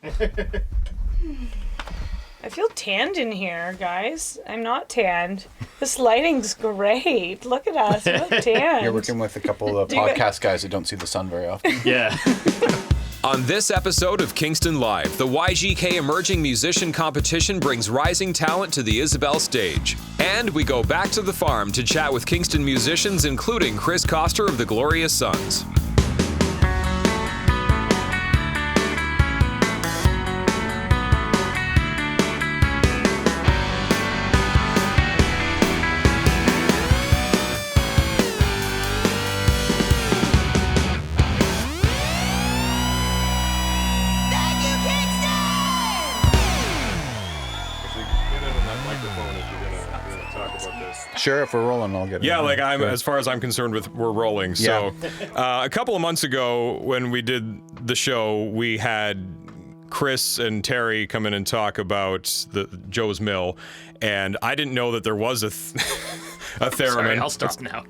I feel tanned in here, guys. I'm not tanned. This lighting's great. Look at us. We look tanned. You're working with a couple of podcast guys who don't see the sun very often. Yeah. On this episode of Kingston Live, the YGK Emerging Musician competition brings rising talent to the Isabel stage. And we go back to the farm to chat with Kingston musicians, including Chris Koster of the Glorious Sons. Sure, if we're rolling, I'll get it. Yeah, like as far as I'm concerned, we're rolling. So, a couple of months ago, when we did the show, we had Chris and Terry come in and talk about the Joe's Mill, and I didn't know that there was a theremin. Sorry, I'll stop now.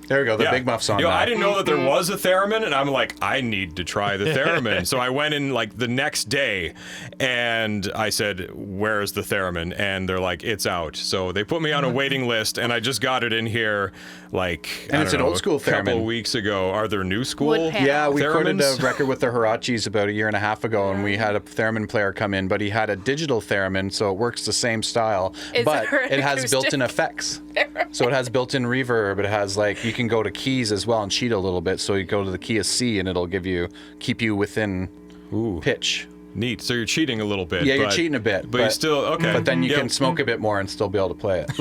There we go, the Big Muff song. I didn't know that there was a theremin, and I'm like, I need to try the theremin. So I went in like the next day, and I said, where's the theremin? And they're like, it's out. So they put me on a waiting list, and I just got it in here like, and it's an old school a couple theremin. of weeks ago. Are there new school? Yeah, we recorded theremins? a record with the Hirachis about a year and a half ago, and we had a theremin player come in, but he had a digital theremin, so it works the same style, but it has built-in effects. So it has built-in reverb. It has like, you can go to keys as well and cheat a little bit. So you go to the key of C and it'll keep you within pitch. Neat. So you're cheating a little bit. Yeah, you're cheating a bit. But you still, okay. But then you can smoke a bit more and still be able to play it.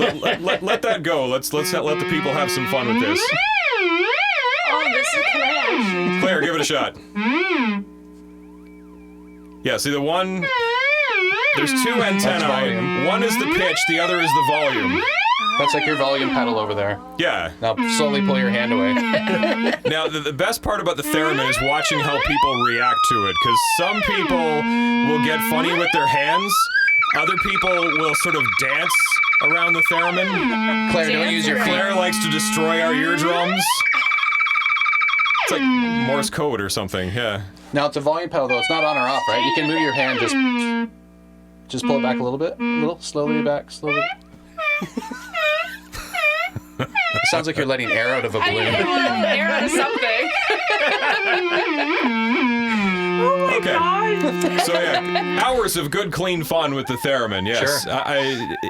Let that go. Let's let the people have some fun with this. Oh, this is Claire. Claire, give it a shot. Yeah, see the one, there's two antennae. One is the pitch, the other is the volume. That's like your volume pedal over there. Yeah. Now slowly pull your hand away. Now, the best part about the theremin is watching how people react to it, because some people will get funny with their hands. Other people will sort of dance around the theremin. Claire, don't use your feet. Claire likes to destroy our eardrums. It's like Morse code or something, yeah. Now, it's a volume pedal, though. It's not on or off, right? You can move your hand, just pull it back a little bit. Slowly back, slowly. It sounds like you're letting air out of a balloon. Air out of something. Okay. So yeah, hours of good, clean fun with the theremin. Yes, Sure.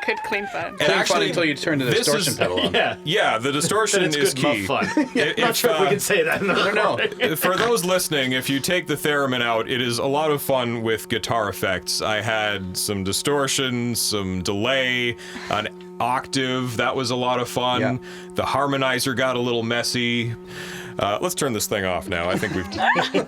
Good, clean fun. Clean fun until you turn the distortion pedal on. Yeah, the distortion It's is good key. muff fun. Not sure if we can say that. No. For those listening, if you take the theremin out, it is a lot of fun with guitar effects. I had some distortion, some delay, an octave. That was a lot of fun. Yeah. The harmonizer got a little messy. Let's turn this thing off now. I think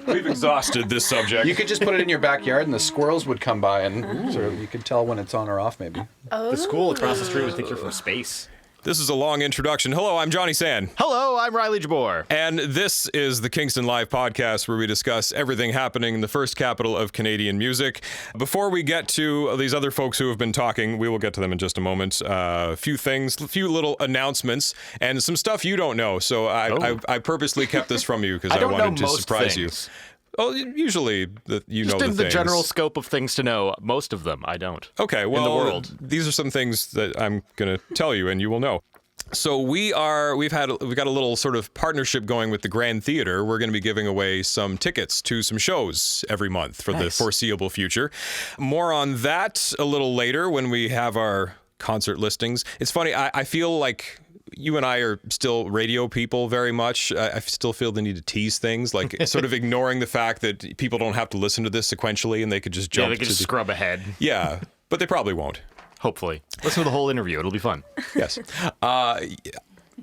we've exhausted this subject. You could just put it in your backyard and the squirrels would come by and sort of, you could tell when it's on or off, maybe. The school across the street would think you're from space. This is a long introduction. Hello, I'm Johnny Sand. Hello, I'm Riley Jabour. And this is the Kingston Live podcast, where we discuss everything happening in the first capital of Canadian music. Before we get to these other folks who have been talking, we will get to them in just a moment. A few little announcements, and some stuff you don't know. So I purposely kept this from you because I wanted to surprise you. Oh, usually you know the things. Just in the general scope of things to know, most of them I don't. Okay, well, in the world. These are some things that I'm going to tell you, and you will know. So we've got a little sort of partnership going with the Grand Theatre. We're going to be giving away some tickets to some shows every month for the foreseeable future. More on that a little later when we have our concert listings. It's funny, I feel like you and I are still radio people very much. I still feel the need to tease things, like sort of ignoring the fact that people don't have to listen to this sequentially and they could just jump. Yeah, they could just scrub ahead. Yeah, but they probably won't. Hopefully. Listen to the whole interview. It'll be fun. Yes.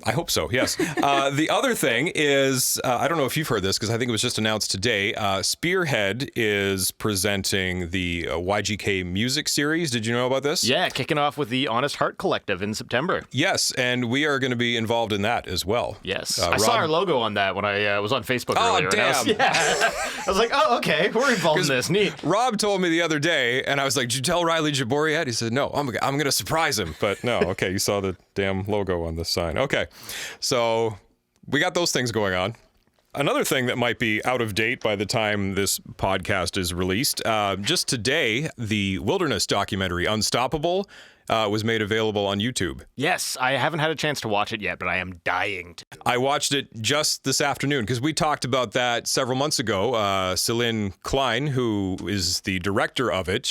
I hope so, yes. The other thing is, I don't know if you've heard this, because I think it was just announced today, Spearhead is presenting the YGK Music Series. Did you know about this? Yeah, kicking off with the Honest Heart Collective in September. Yes, and we are going to be involved in that as well. Yes. I saw our logo on that when I was on Facebook earlier. Oh, damn. I was like, oh, okay, we're involved in this. Neat. Rob told me the other day, and I was like, did you tell Riley Jabour yet? He said, no, I'm going to surprise him. But no, okay, you saw the damn logo on the sign. Okay. So we got those things going on. Another thing that might be out of date by the time this podcast is released, just today, the wilderness documentary Unstoppable was made available on YouTube. Yes, I haven't had a chance to watch it yet, but I am dying to. I watched it just this afternoon because we talked about that several months ago. Celine Klein, who is the director of it,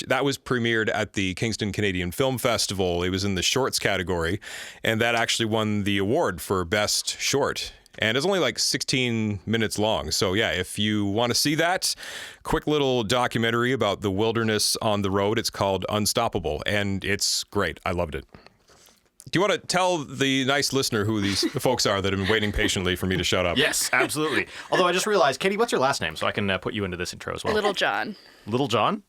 that was premiered at the Kingston Canadian Film Festival. It was in the shorts category, and that actually won the award for Best Short. And it's only like 16 minutes long. So yeah, if you want to see that quick little documentary about the wilderness on the road, it's called Unstoppable, and it's great. I loved it. Do you want to tell the nice listener who these folks are that have been waiting patiently for me to shut up? Yes, absolutely. Although I just realized, Katie, what's your last name? So I can put you into this intro as well. Little John. Little John?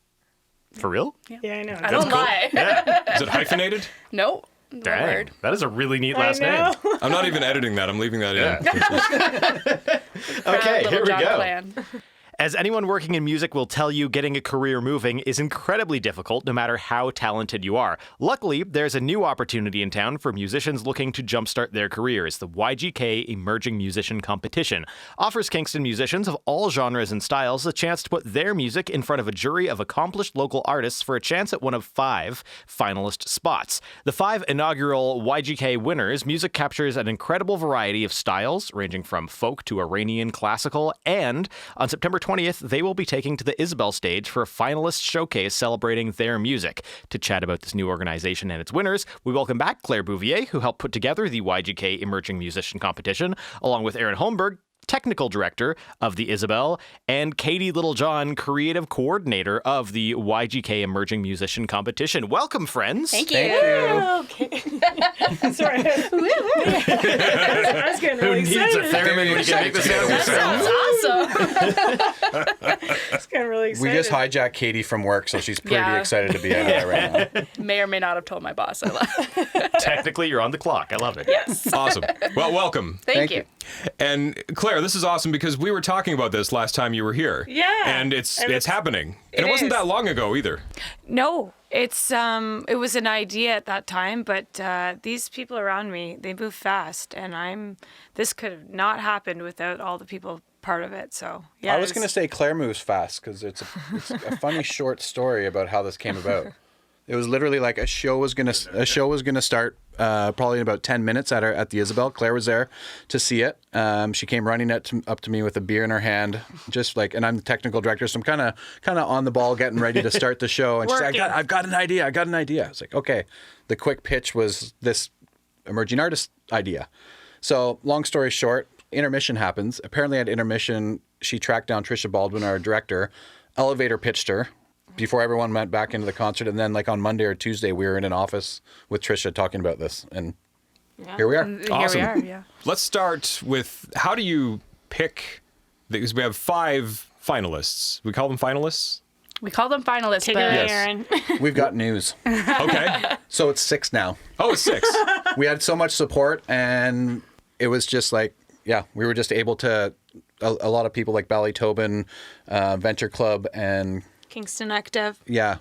For real? Yeah, I know. I don't lie. Yeah. Is it hyphenated? Nope. Dang. Word. That is a really neat last I know. name. I'm not even editing that. I'm leaving that in. Okay, Little here we John go. Clan. As anyone working in music will tell you, getting a career moving is incredibly difficult no matter how talented you are. Luckily, there's a new opportunity in town for musicians looking to jumpstart their careers. The YGK Emerging Musician Competition offers Kingston musicians of all genres and styles a chance to put their music in front of a jury of accomplished local artists for a chance at one of 5 finalist spots. The 5 inaugural YGK winners' music captures an incredible variety of styles, ranging from folk to Iranian classical, and on September 20th, they will be taking to the Isabel stage for a finalist showcase celebrating their music. To chat about this new organization and its winners, we welcome back Claire Bouvier, who helped put together the YGK Emerging Musician Competition, along with Aaron Holmberg, technical director of the Isabel, and Katie Littlejohn, creative coordinator of the YGK Emerging Musician Competition. Welcome, friends. Thank you. Okay. Sorry. I was getting Who really needs a excited. theremin when you can make the sound yourself? Sounds awesome. I was getting really excited. We just hijacked Katie from work, so she's pretty Yeah. excited to be out there right now. May or may not have told my boss I left. Technically, you're on the clock. I love it. Yes. Awesome. Well, welcome. Thank Thank you. you. And Claire, this is awesome because we were talking about this last time you were here. Yeah. And it's it's- happening. And it it wasn't is. that long ago either. No, it's it was an idea at that time, but these people around me, they move fast, and this could have not happened without all the people part of it. So yeah, I was going to say Claire moves fast because it's a funny short story about how this came about. It was literally like a show was gonna start probably in about 10 minutes at the Isabel. Claire was there to see it. She came running up to me with a beer in her hand, just like, and I'm the technical director, so I'm kind of on the ball, getting ready to start the show. And she's like, I've got an idea. I was like, okay. The quick pitch was this emerging artist idea. So long story short, intermission happens. Apparently at intermission, she tracked down Trisha Baldwin, our director, elevator pitched her before everyone went back into the concert. And then like on Monday or Tuesday, we were in an office with Trisha talking about this. And here we are. Awesome. Here we are, yeah. Let's start with, how do you pick, because we have 5 finalists. We call them finalists? We call them finalists, Take it but away, Yes. Aaron. We've got news. Okay. So it's 6 now. Oh, it's 6. We had so much support, and it was just like, yeah, we were just able to, a lot of people like Ballytobin, Venture Club, and Kingston Active. yeah,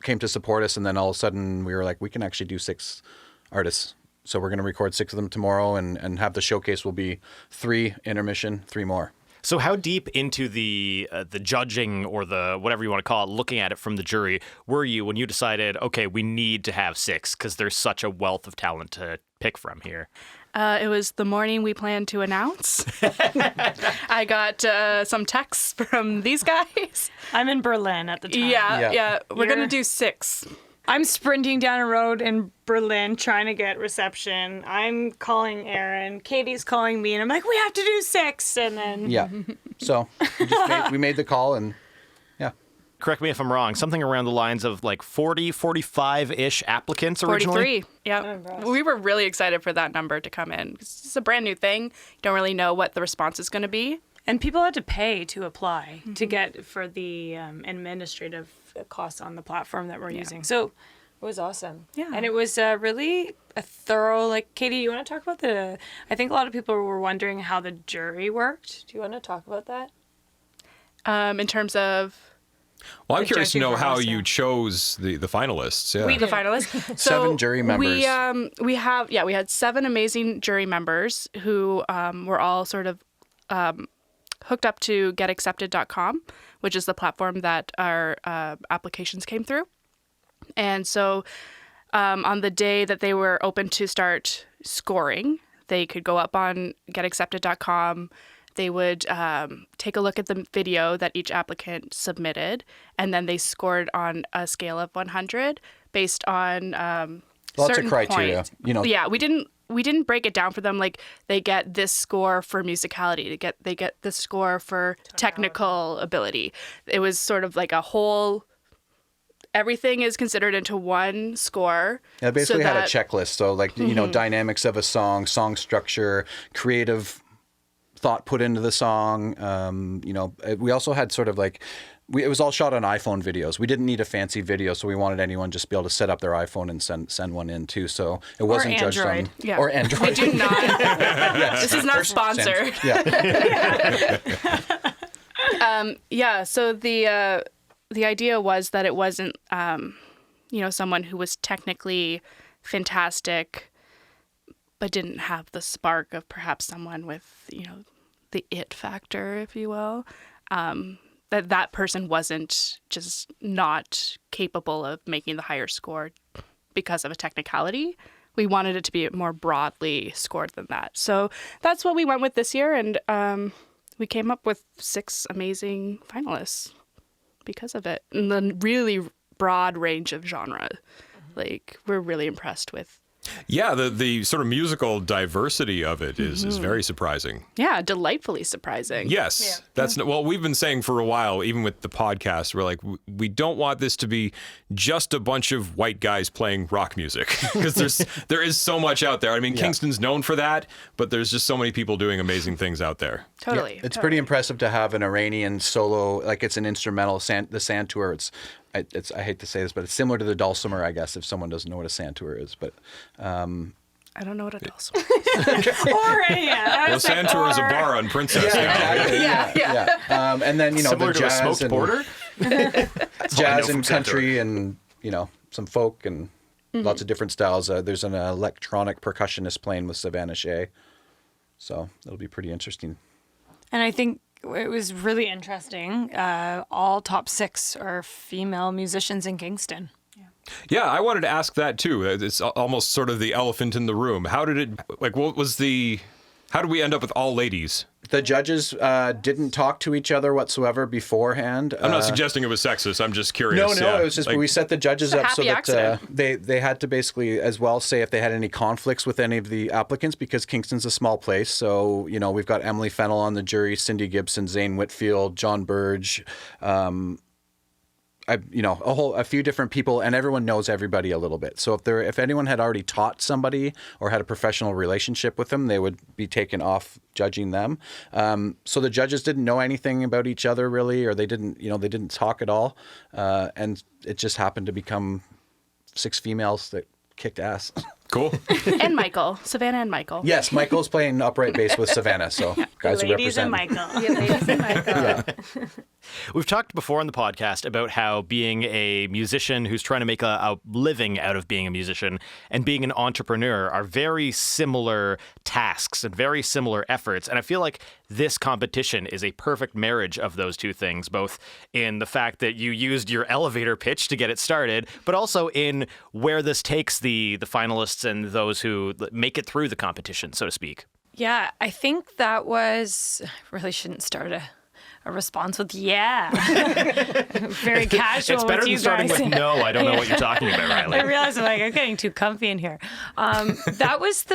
came to support us. And then all of a sudden we were like, we can actually do 6 artists. So we're going to record 6 of them tomorrow and have the showcase will be 3 intermission, 3 more. So how deep into the judging or the whatever you want to call it, looking at it from the jury, were you when you decided, okay, we need to have 6 because there's such a wealth of talent to pick from here? it was the morning we planned to announce. I got some texts from these guys. I'm in Berlin at the time. Yeah. We're You're- going to do 6. I'm sprinting down a road in Berlin trying to get reception. I'm calling Aaron. Katie's calling me, and I'm like, we have to do 6. And then Yeah. So we made the call, and yeah. Correct me if I'm wrong, something around the lines of like 40, 45-ish applicants originally? 43. Yeah. impressed. We were really excited for that number to come in. It's a brand new thing. You don't really know what the response is going to be. And people had to pay to apply to get for the administrative costs on the platform that we're using. So it was awesome. Yeah. And it was really a thorough, like, Katie, you want to talk about I think a lot of people were wondering how the jury worked. Do you want to talk about that? In terms of Well, I'm The curious to know judging how process, you yeah. chose the finalists. Yeah. the finalists. 7 jury members. We had 7 amazing jury members who were all sort of hooked up to getaccepted.com, which is the platform that our applications came through. And so on the day that they were open to start scoring, they could go up on getaccepted.com. They would take a look at the video that each applicant submitted, and then they scored on a scale of 100 based on lots certain of criteria. points. You know, Yeah, we didn't break it down for them like they get this score for musicality, they get this score for technical ability. It was sort of like a whole. Everything is considered into one score. I basically had a checklist. So like, you know, dynamics of a song structure, creative thought put into the song. You know, we also had sort of like, it was all shot on iPhone videos. We didn't need a fancy video, so we wanted anyone just to be able to set up their iPhone and send one in too. So it wasn't judged on. Yeah. Or Android. We do not. Yes. This is not sponsored. Yeah. So the idea was that it wasn't, you know, someone who was technically fantastic, but didn't have the spark of perhaps someone with, you know, the it factor, if you will. That person wasn't just not capable of making the higher score because of a technicality. We wanted it to be more broadly scored than that. So that's what we went with this year, and we came up with 6 amazing finalists because of it. And the really broad range of genre. Like, we're really impressed with. Yeah, the sort of musical diversity of it is very surprising. Yeah, delightfully surprising. Yes. That's well, we've been saying for a while, even with the podcast, we're like, we don't want this to be just a bunch of white guys playing rock music, because there is so much out there. I mean, Kingston's known for that, but there's just so many people doing amazing things out there. Totally. Yeah, it's pretty impressive to have an Iranian solo, like it's an instrumental, the santur. I hate to say this, but it's similar to the dulcimer, I guess, if someone doesn't know what a santur is. But I don't know what a dulcimer is. Well, santur is a bar on Princess. Yeah. And then, you know, Similar the to a jazz smoked and porter? jazz and country and, you know, some folk and lots of different styles. There's an electronic percussionist playing with Savannah Shea. So it'll be pretty interesting. And I think it was really interesting. All top 6 are female musicians in Kingston. Yeah, I wanted to ask that too. It's almost sort of the elephant in the room. How did it, like, how did we end up with all ladies? The judges didn't talk to each other whatsoever beforehand. I'm not suggesting it was sexist. I'm just curious. No, it was just we set the judges up so that they had to basically as well say if they had any conflicts with any of the applicants, because Kingston's a small place. So, you know, we've got Emily Fennell on the jury, Cindy Gibson, Zane Whitfield, John Burge, a few different people, and everyone knows everybody a little bit. So if anyone had already taught somebody or had a professional relationship with them, they would be taken off judging them. So the judges didn't know anything about each other really, or they didn't talk at all. And it just happened to become 6 females that kicked ass. Cool. And Michael. Savannah and Michael. Yes, Michael's playing upright bass with Savannah. So guys who Ladies and represent. Michael. Ladies and Michael. We've talked before on the podcast about how being a musician who's trying to make a living out of being a musician and being an entrepreneur are very similar tasks and very similar efforts. And I feel like this competition is a perfect marriage of those two things, both in the fact that you used your elevator pitch to get it started, but also in where this takes the finalists and those who make it through the competition, so to speak. Yeah, I think that was, I really shouldn't start a response with very casual. It's better with you than starting guys. with no, I don't know what you're talking about, Riley. I realized I'm getting too comfy in here. That was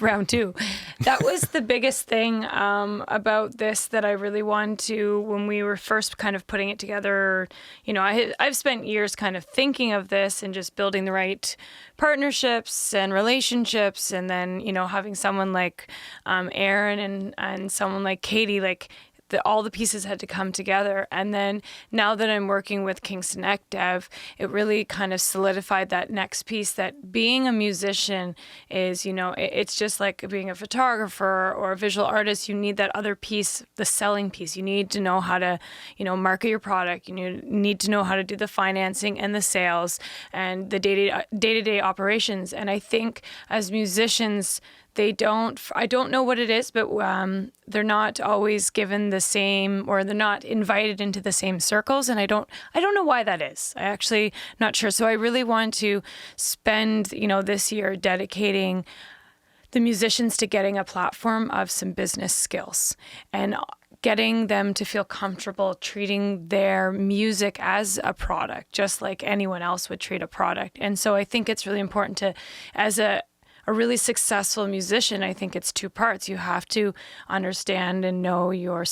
round 2. That was the biggest thing about this that I really wanted to, when we were first kind of putting it together. You know, I've spent years kind of thinking of this and just building the right partnerships and relationships, and then, you know, having someone like Aaron and someone like Katie, like, all the pieces had to come together. And then now that I'm working with Kingston ECDev, it really kind of solidified that next piece, that being a musician is, you know, it's just like being a photographer or a visual artist. You need that other piece, the selling piece. You need to know how to, you know, market your product. You need to know how to do the financing and the sales and the day-to-day operations. And I think as musicians, I don't know what it is, but they're not always given the same, or they're not invited into the same circles. And I don't know why that is. I actually not sure. So I really want to spend, this year dedicating the musicians to getting a platform of some business skills and getting them to feel comfortable treating their music as a product, just like anyone else would treat a product. And so I think it's really important to, as a really successful musician, I think it's two parts. You have to understand and know your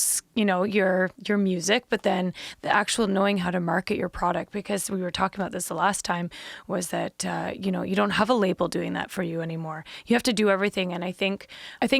music, but then the actual knowing how to market your product, because we were talking about this the last time, was that, you don't have a label doing that for you anymore. You have to do everything. And I think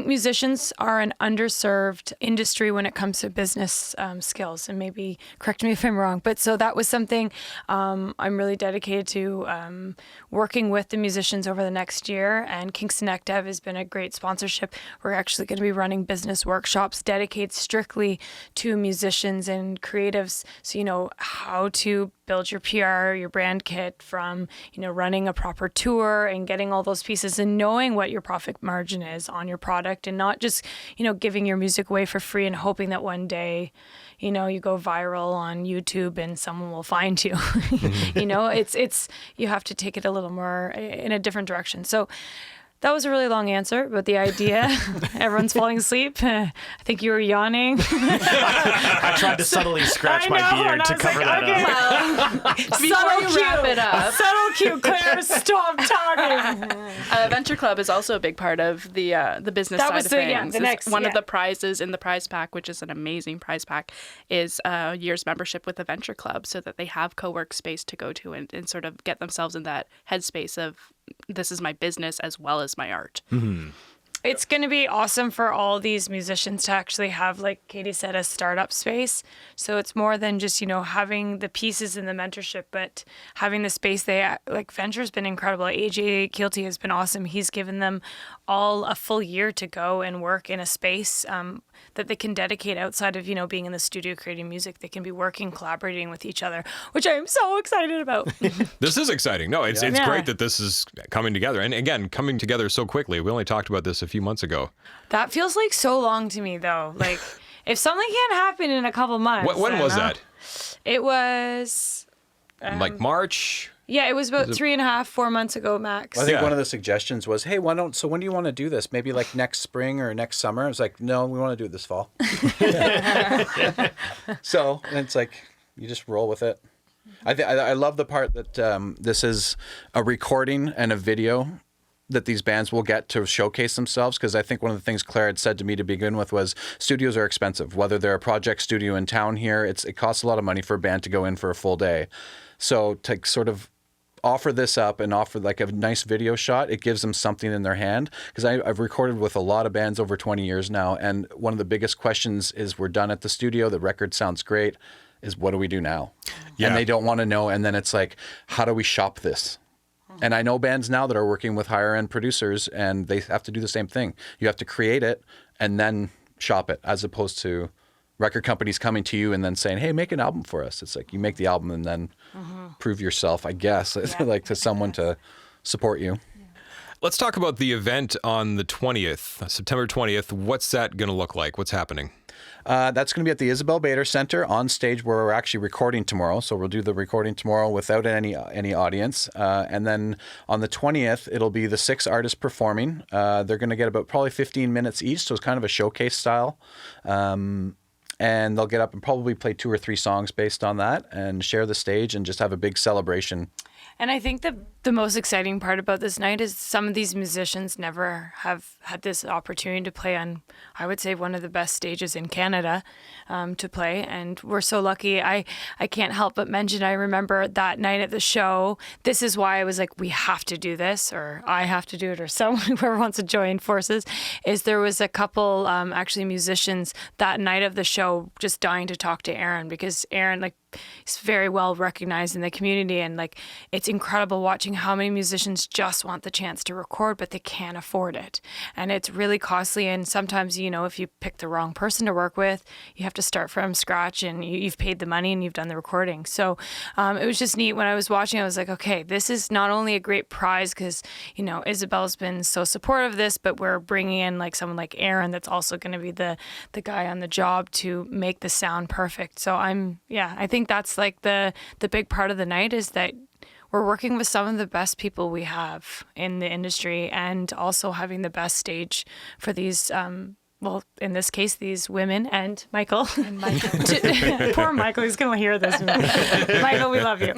musicians are an underserved industry when it comes to business skills, and maybe correct me if I'm wrong. But so that was something I'm really dedicated to working with the musicians over the next year. And Kingston Dev has been a great sponsorship. We're actually going to be running business workshops dedicated strictly to musicians and creatives. So, how to build your PR, your brand kit, from, running a proper tour and getting all those pieces, and knowing what your profit margin is on your product, and not just, giving your music away for free and hoping that one day, you go viral on YouTube and someone will find you. It's you have to take it a little more in a different direction. So that was a really long answer, but the idea, everyone's falling asleep. I think you were yawning. I tried to subtly scratch my beard to cover that up. Well, before you wrap it up. Subtle cue, Claire, stop talking. Venture Club is also a big part of the business side of things. One of the prizes in the prize pack, which is an amazing prize pack, is a year's membership with the Venture Club, so that they have co-work space to go to and sort of get themselves in that headspace of, this is my business as well as my art. Mm-hmm. It's going to be awesome for all these musicians to actually have, like Katie said, a startup space. So it's more than just, having the pieces and the mentorship, but having the space. Venture's been incredible. AJ Keelty has been awesome. He's given them all a full year to go and work in a space that they can dedicate outside of, being in the studio creating music. They can be working, collaborating with each other, which I'm so excited about. This is exciting. No, it's great that this is coming together. And again, coming together so quickly. We only talked about this a few months ago. That feels like so long to me, though. Like, if something can't happen in a couple months. When was that? It was... like March? Yeah, it was about 3.5, 4 months ago, max. I think one of the suggestions was, hey, when do you want to do this? Maybe like next spring or next summer? I was like, no, we want to do it this fall. So, and it's like, you just roll with it. I love the part that this is a recording and a video that these bands will get to showcase themselves, because I think one of the things Claire had said to me to begin with was studios are expensive. Whether they're a project studio in town here, it costs a lot of money for a band to go in for a full day. So to sort of offer this up and offer like a nice video shot, it gives them something in their hand. Because I've recorded with a lot of bands over 20 years now, and one of the biggest questions is, we're done at the studio, the record sounds great, is what do we do now? Yeah. And they don't want to know. And then it's like, how do we shop this? And I know bands now that are working with higher end producers, and they have to do the same thing. You have to create it and then shop it, as opposed to record companies coming to you and then saying, hey, make an album for us. It's like, you make the album and then prove yourself, I guess, like to someone to support you. Let's talk about the event on the 20th, September 20th. What's that going to look like? What's happening? That's going to be at the Isabel Bader Centre on stage, where we're actually recording tomorrow. So we'll do the recording tomorrow without any audience. And then on the 20th, it'll be the 6 artists performing. They're going to get about probably 15 minutes each. So it's kind of a showcase style. And they'll get up and probably play 2 or 3 songs based on that and share the stage and just have a big celebration. And I think the most exciting part about this night is some of these musicians never have had this opportunity to play on, I would say, one of the best stages in Canada to play. And we're so lucky. I can't help but mention, I remember that night at the show, this is why I was like, we have to do this, or I have to do it, or someone, whoever wants to join forces, is there was a couple actually musicians that night of the show just dying to talk to Aaron, because Aaron, like, he's very well recognized in the community, and like it's incredible watching how many musicians just want the chance to record, but they can't afford it, and it's really costly. And sometimes, you know, if you pick the wrong person to work with, you have to start from scratch, and you've paid the money and you've done the recording. So it was just neat when I was watching. I was like, okay, this is not only a great prize because, you know, Isabel's been so supportive of this, but we're bringing in like someone like Aaron that's also going to be the guy on the job to make the sound perfect. So I think that's like the big part of the night is that we're working with some of the best people we have in the industry, and also having the best stage for these well, in this case, these women and Michael. Poor Michael, he's going to hear this. Michael, we love you.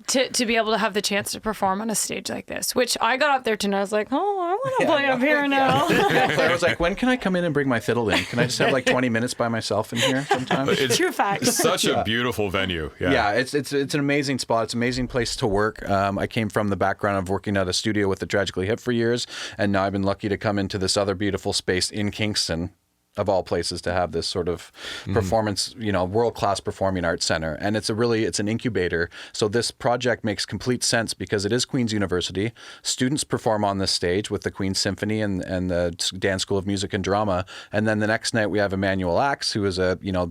To be able to have the chance to perform on a stage like this, which I got up there tonight. I was like, oh, I want to play up here now. I was like, when can I come in and bring my fiddle in? Can I just have like 20 minutes by myself in here sometime? It's true fact. Such a beautiful venue. Yeah, it's an amazing spot. It's an amazing place to work. I came from the background of working at a studio with the Tragically Hip for years, and now I've been lucky to come into this other beautiful space in Kingston, of all places, to have this sort of performance, you know, world-class performing arts center. And it's an incubator. So this project makes complete sense because it is Queen's University. Students perform on this stage with the Queen's Symphony and the Dance School of Music and Drama. And then the next night we have Emmanuel Axe, who is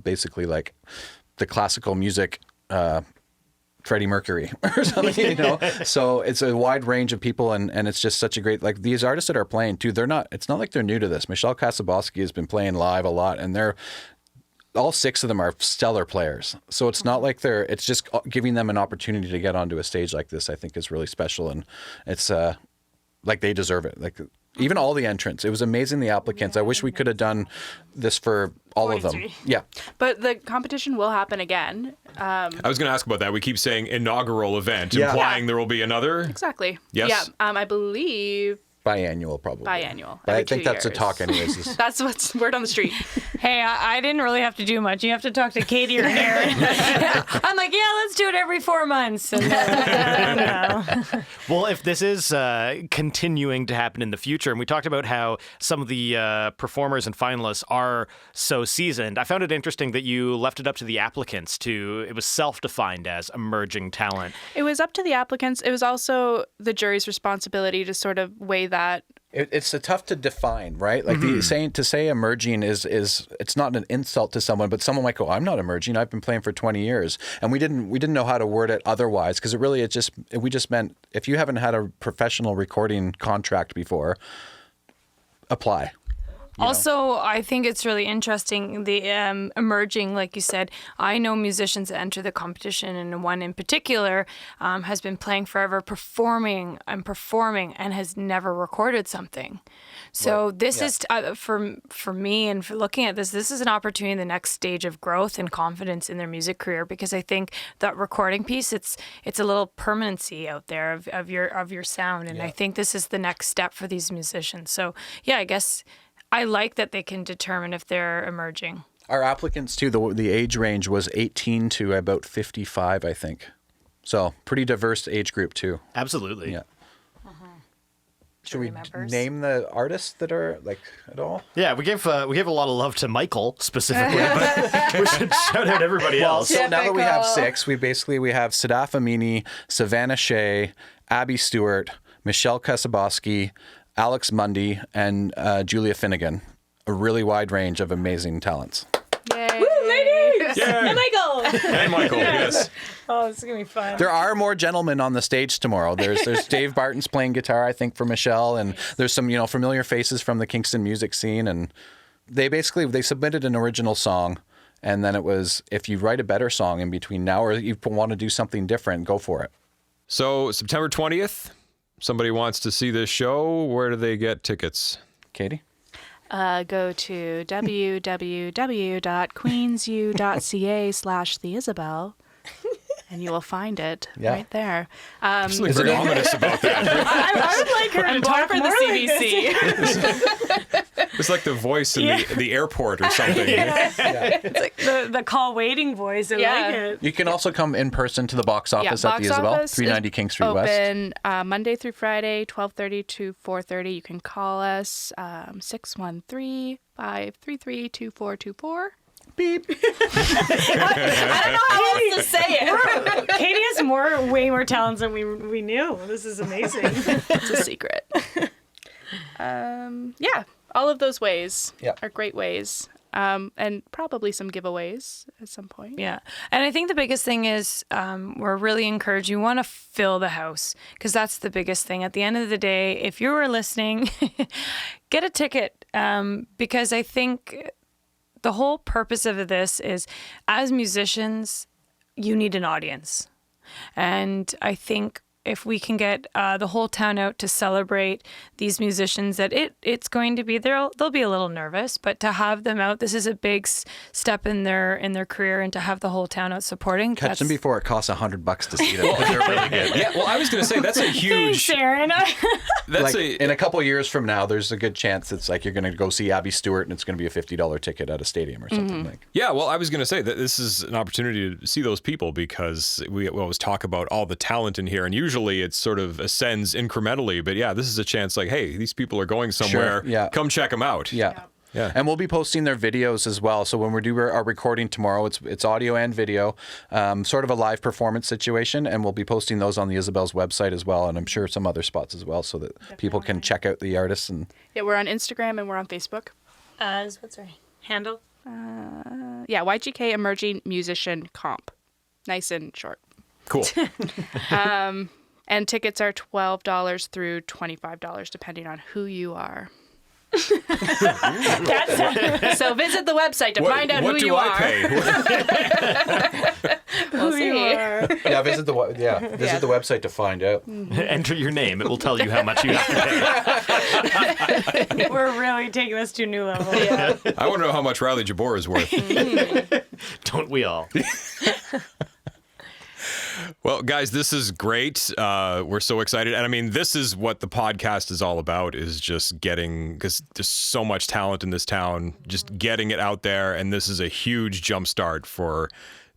basically like the classical music Freddie Mercury or something, you know. So it's a wide range of people, and it's just such a great, like, these artists that are playing too, it's not like they're new to this. Michelle Kasaboski has been playing live a lot, and all 6 of them are stellar players. So it's not like it's just giving them an opportunity to get onto a stage like this, I think, is really special, and it's like they deserve it. Like, even all the entrants, it was amazing, the applicants. I wish we could have done this for all of them. Yeah. But the competition will happen again. I was going to ask about that. We keep saying inaugural event, implying there will be another. Exactly. Yes. Yeah. I believe biannual, probably. Biannual. But I think that's a talk anyways. That's what's word on the street. Hey, I didn't really have to do much. You have to talk to Katie or Aaron. I'm like, yeah, let's do it every 4 months. And Well, if this is continuing to happen in the future, and we talked about how some of the performers and finalists are so seasoned, I found it interesting that you left it up to the applicants it was self-defined as emerging talent. It was up to the applicants. It was also the jury's responsibility to sort of weigh that. It's tough to define, right? Like to say emerging is it's not an insult to someone, but someone might go, I'm not emerging. I've been playing for 20 years, and we didn't know how to word it otherwise, because we just meant if you haven't had a professional recording contract before, apply. Also, I think it's really interesting, the emerging, like you said. I know musicians that enter the competition, and one in particular has been playing forever, performing, and has never recorded something. So this is, for me, and for looking at this is an opportunity, the next stage of growth and confidence in their music career, because I think that recording piece, it's a little permanency out there of your sound, and I think this is the next step for these musicians. So yeah, I guess I like that they can determine if they're emerging. Our applicants, too, the age range was 18 to about 55, I think. So pretty diverse age group, too. Absolutely. Yeah. Should we name the artists that are like at all? Yeah, we gave a lot of love to Michael specifically, but we should shout out everybody else. So now that we have 6, we have Sadaf Amini, Savannah Shea, Abby Stewart, Michelle Kasaboski, Alex Mundy, and Julia Finnegan. A really wide range of amazing talents. Yay! Woo, ladies! Yay! And Michael! And Michael, yes. Oh, this is going to be fun. There are more gentlemen on the stage tomorrow. There's Dave Barton's playing guitar, I think, for Michelle, and there's some, familiar faces from the Kingston music scene, and they submitted an original song, and then it was, if you write a better song in between now, or you want to do something different, go for it. So September 20th, somebody wants to see this show. Where do they get tickets? Katie? Go to www.queensu.ca/theisabel, and you will find it right there. There's something very ominous about that. I would like her to talk for more the CBC. It's like the voice in the airport or something. It's like the call waiting voice. I like it. You can also come in person to the box office at the Isabel, 390 King Street West. Open Monday through Friday, 12:30 to 4:30. You can call us 613-533-2424. Beep. I don't know how else to say it. Katie has way more talents than we knew. This is amazing. It's a secret. Yeah, all of those ways are great ways. And probably some giveaways at some point. Yeah. And I think the biggest thing is we're really encouraging, you want to fill the house, because that's the biggest thing. At the end of the day, if you were listening, get a ticket, because I think the whole purpose of this is, as musicians, you need an audience. And I think if we can get the whole town out to celebrate these musicians, that it's going to be, they'll be a little nervous, but to have them out, this is a big step in their career, and to have the whole town out supporting. Catch them before it costs $100 to see them. They're really good. Yeah, well, I was going to say that's a huge. Thanks, Aaron. That's in a couple of years from now, there's a good chance it's like you're going to go see Abby Stewart, and it's going to be a $50 ticket at a stadium or something like. Yeah, well, I was going to say that this is an opportunity to see those people, because we always talk about all the talent in here, and usually it sort of ascends incrementally. But yeah, this is a chance. Like, hey, these people are going somewhere. Sure, yeah. Come check them out. Yeah. Yeah. And we'll be posting their videos as well. So when we do our recording tomorrow, it's audio and video, sort of a live performance situation. And we'll be posting those on the Isabel's website as well. And I'm sure some other spots as well, so that people can check out the artists. And yeah, we're on Instagram and we're on Facebook. What's our handle? Yeah, YGK Emerging Musician Comp. Nice and short. Cool. And tickets are $12 through $25, depending on who you are. So visit the website to find out who you are. What do I pay? We'll see. yeah, visit the website to find out. Enter your name. It will tell you how much you have to pay. We're really taking this to a new level. Yeah. I want to know how much Riley Jabour is worth. Don't we all? Well, guys, this is great. We're so excited. And I mean, this is what the podcast is all about, is just getting, because there's so much talent in this town, just getting it out there. And this is a huge jumpstart for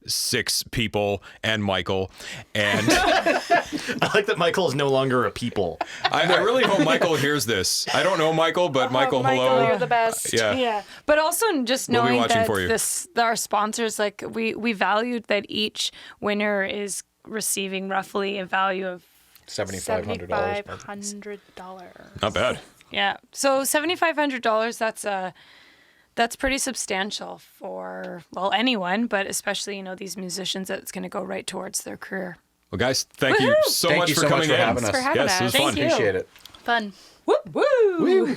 6 people and Michael. And I like that Michael is no longer a people. I really hope Michael hears this. I don't know Michael, but Michael, hello. You're the best. Yeah. But also just We'll be knowing watching that for you. our sponsors, like we valued that each winner is receiving roughly a value of $7,500. $7,500. Not bad. Yeah. So $7,500, that's pretty substantial for, well, anyone, but especially, these musicians, that it's going to go right towards their career. Well, guys, thank you so Thank much you for so coming much for in. having us. Thanks for having Yes, it was us. fun. Thank you. Appreciate it. Fun. Woo!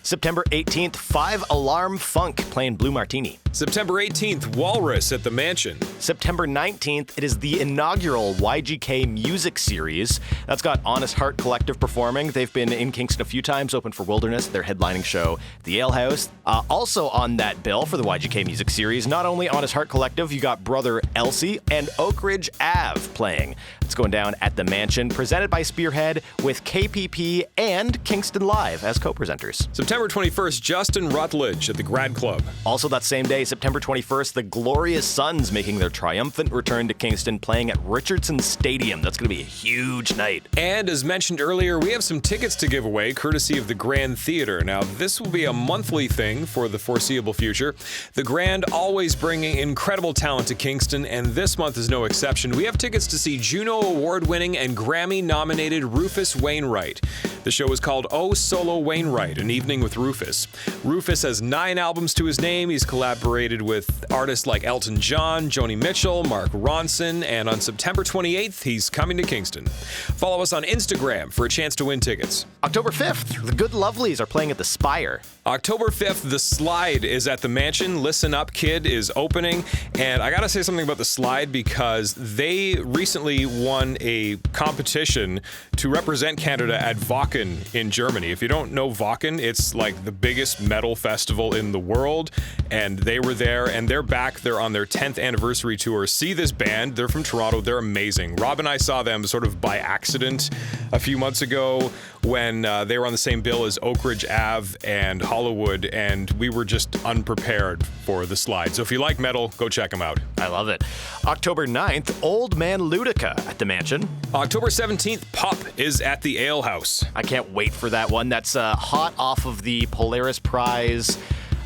September 18th, 5 Alarm Funk playing Blue Martini. September 18th, Walrus at the Mansion. September 19th, it is the inaugural YGK Music Series. That's got Honest Heart Collective performing. They've been in Kingston a few times, open for Wilderness, their headlining show, the Ale House. Also on that bill for the YGK Music Series, not only Honest Heart Collective, you got Brother Elsie and Oak Ridge Ave playing. It's going down at the Mansion, presented by Spearhead, with KPP and Kingston Live as co-presenters. September 21st, Justin Rutledge at the Grad Club. Also that same day, September 21st, the Glorious Sons making their triumphant return to Kingston, playing at Richardson Stadium. That's going to be a huge night. And as mentioned earlier, we have some tickets to give away, courtesy of the Grand Theatre. Now, this will be a monthly thing for the foreseeable future. The Grand always bringing incredible talent to Kingston, and this month is no exception. We have tickets to see Juno Award-winning and Grammy-nominated Rufus Wainwright. The show is called Oh Solo Wainwright, an evening with Rufus. Rufus has 9 albums to his name. He's collaborated with artists like Elton John, Joni Mitchell, Mark Ronson, and on September 28th, he's coming to Kingston. Follow us on Instagram for a chance to win tickets. October 5th, the Good Lovelies are playing at the Spire. October 5th, The Slide is at the Mansion. Listen Up Kid is opening. And I gotta say something about The Slide, because they recently won a competition to represent Canada at Wacken in Germany. If you don't know Wacken, it's like the biggest metal festival in the world. And they were there, and they're back. They're on their 10th anniversary tour. See this band. They're from Toronto. They're amazing. Rob and I saw them sort of by accident a few months ago when they were on the same bill as Oak Ridge Ave and Hollywood, and we were just unprepared for The Slide. So if you like metal, go check them out. I love it. October 9th, Old Man Ludica at the Mansion. October 17th, Pup is at the Ale House. I can't wait for that one. That's hot off of the Polaris Prize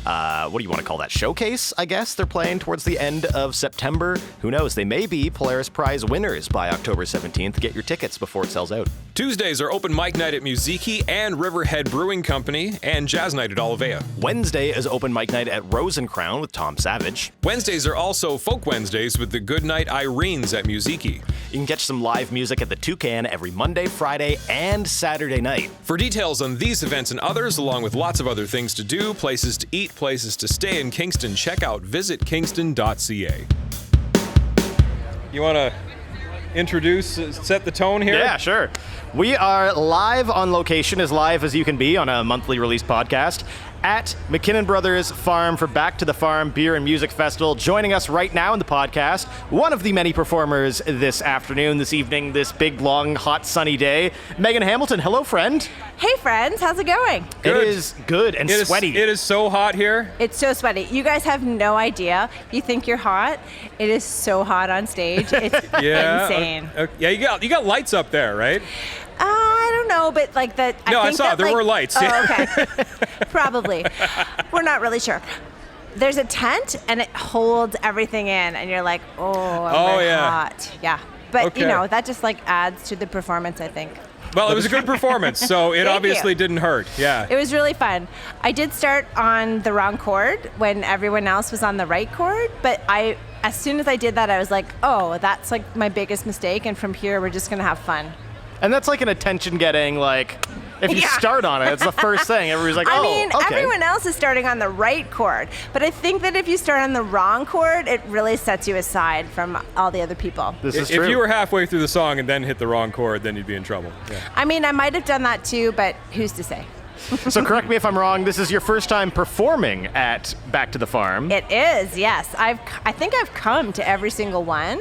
what do you want to call that? Showcase, I guess. They're playing towards the end of September. Who knows? They may be Polaris Prize winners by October 17th. Get your tickets before it sells out. Tuesdays are open mic night at Musiki and Riverhead Brewing Company and jazz night at Olivea. Wednesday is open mic night at Rose and Crown with Tom Savage. Wednesdays are also Folk Wednesdays with the Goodnight Irenes at Musiki. You can catch some live music at the Toucan every Monday, Friday, and Saturday night. For details on these events and others, along with lots of other things to do, places to eat, places to stay in Kingston, check out visitkingston.ca. You want to set the tone here? Yeah, sure. We are live on location, as live as you can be on a monthly release podcast, at Mackinnon Brothers Farm for Back to the Farm Beer and Music Festival. Joining us right now in the podcast, one of the many performers this afternoon, this evening, this big, long, hot, sunny day, Megan Hamilton. Hello, friend. Hey, friends. How's it going? Good. It is good and sweaty. It is so hot here. It's so sweaty. You guys have no idea. You think you're hot. It is so hot on stage. It's insane. Yeah, you got lights up there, right? I don't know, but like that. I saw there were lights. Oh, okay. Probably. We're not really sure. There's a tent and it holds everything in, and you're like, I'm hot. Yeah. But that just like adds to the performance, I think. Well, it was a good performance, so it obviously didn't hurt. Yeah. It was really fun. I did start on the wrong chord when everyone else was on the right chord, but as soon as I did that, I was like, that's like my biggest mistake, and from here we're just gonna have fun. And that's like an attention-getting, like, if you start on it, it's the first thing. Everybody's like, everyone else is starting on the right chord. But I think that if you start on the wrong chord, it really sets you aside from all the other people. This is true. If you were halfway through the song and then hit the wrong chord, then you'd be in trouble. Yeah. I mean, I might have done that too, but who's to say? So correct me if I'm wrong, this is your first time performing at Back to the Farm. It is, yes. I think I've come to every single one,